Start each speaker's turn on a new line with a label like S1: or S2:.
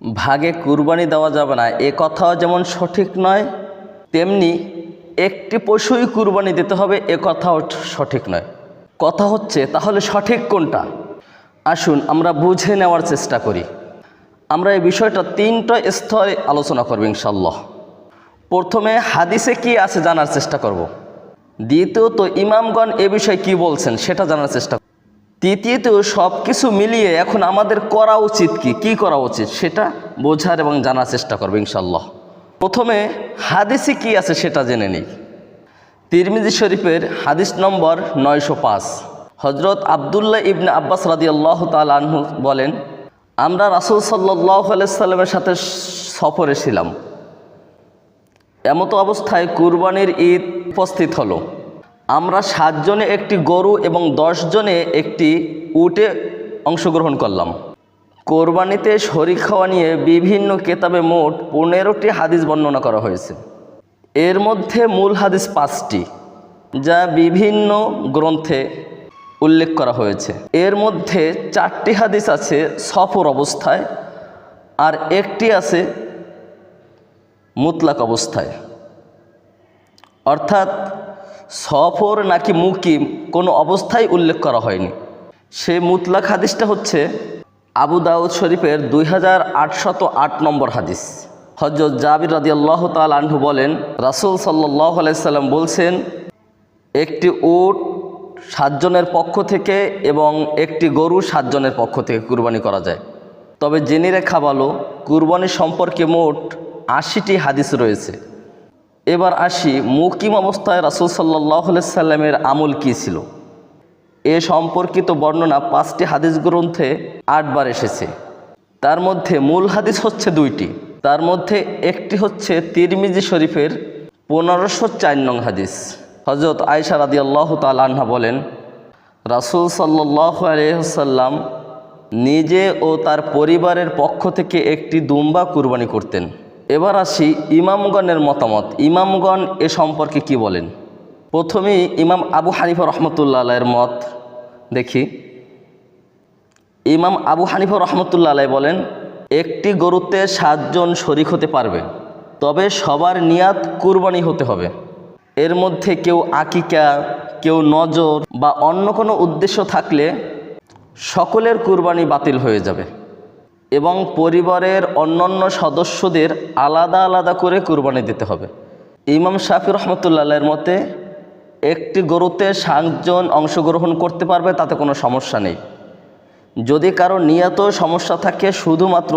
S1: ভাগে কুরবানি দেওয়া যাবে না এ কথাও যেমন সঠিক নয়, তেমনি একটি পশুই কুরবানি দিতে হবে এ কথাও সঠিক নয়। কথা হচ্ছে তাহলে সঠিক কোনটা? আসুন আমরা বুঝে নেওয়ার চেষ্টা করি। আমরা এই বিষয়টা তিনটা স্তরে আলোচনা করব ইনশাআল্লাহ। প্রথমে হাদিসে কি আছে জানার চেষ্টা করব, দ্বিতীয়ত ইমামগণ এ বিষয়ে কি বলছেন সেটা জানার চেষ্টা করব, তৃতীয়ত সব কিছু মিলিয়ে এখন আমাদের করা উচিত কি করা উচিত সেটা বোঝার এবং জানার চেষ্টা করব ইনশাআল্লাহ। প্রথমে হাদিসে কি আছে সেটা জেনে নিই। তিরমিজি শরীফের হাদিস নম্বর 905, হজরত আবদুল্লাহ ইবনে আব্বাস রাদিয়াল্লাহু তাআলা আনহু বলেন, আমরা রাসূল সাল্লাল্লাহু আলাইহি সাল্লামের সাথে সফরে ছিলাম। এমতো অবস্থায় কুরবানির ঈদ উপস্থিত হলো। আমরা 7 জনে একটি গরু এবং 10 জনে একটি উটে অংশগ্রহণ করলাম। কোরবানিতে শরীক হওয়া নিয়ে বিভিন্ন কিতাবে মোট 15টি হাদিস বর্ণনা করা হয়েছে। এর মধ্যে মূল হাদিস 5টি, যা বিভিন্ন গ্রন্থে উল্লেখ করা হয়েছে। এর মধ্যে 4টি হাদিস আছে সফর অবস্থায়, আর একটি আছে মুতলাক অবস্থায়। অর্থাৎ সফর নাকি মুকিম কোনো অবস্থায় উল্লেখ করা হয়নি। সেই মুতলাক হাদিসটা হচ্ছে আবু দাউদ শরীফের 2808 নম্বর হাদিস। হযরত জাবির রাদিয়াল্লাহু তাআলা আনহু বলেন, রাসূল সাল্লাল্লাহু আলাইহি সাল্লাম বলছেন, একটি উট 7 জনের পক্ষ থেকে এবং একটি গরু 7 জনের পক্ষ থেকে কুরবানি করা যায়। তবে জেনে রাখা ভালো, কুরবানি সম্পর্কে মোট 80টি হাদিস রয়েছে। এবার আসি মুকিম অবস্থায় রাসূল সাল্লাল্লাহু আলাইহি সাল্লামের আমল কী ছিল। এ সম্পর্কিত বর্ণনা 5টি হাদিস গ্রন্থে 8 বার এসেছে। তার মধ্যে মূল হাদিস হচ্ছে 2টি। তার মধ্যে একটি হচ্ছে তিরমিজি শরীফের 1504 নং হাদিস। হযরত আয়েশা রাদিয়াল্লাহু তাআলা আনহা বলেন, রাসূল সাল্লাল্লাহু আলাইহি ওয়াসাল্লাম নিজে ও তার পরিবারের পক্ষ থেকে একটি দুম্বা কুরবানি করতেন। এবার আসি ইমামগণের মতামত। ইমামগণ এ সম্পর্কে কি বলেন। প্রথমেই ইমাম আবু হানিফা রহমতুল্লাহ আলাইহির মত দেখি। ইমাম আবু হানিফা রহমতুল্লাহ আলাইহি বলেন, একটি গরুতে 7 জন শরীক হতে পারবে, তবে সবার নিয়াত কুরবানি হতে হবে। এর মধ্যে কেউ আকিকা, কেউ নজর বা অন্য কোনো উদ্দেশ্য থাকলে সকলের কুরবানি বাতিল হয়ে যাবে এবং পরিবারের অন্যান্য সদস্যদের আলাদা আলাদা করে কুরবানি দিতে হবে। ইমাম শাফি রহমতুল্লাহ আলাইহির মতে একটি গরুতে 7 জন অংশগ্রহণ করতে পারবে, তাতে কোনো সমস্যা নেই। যদি কারো নিয়ত সমস্যা থাকে, শুধুমাত্র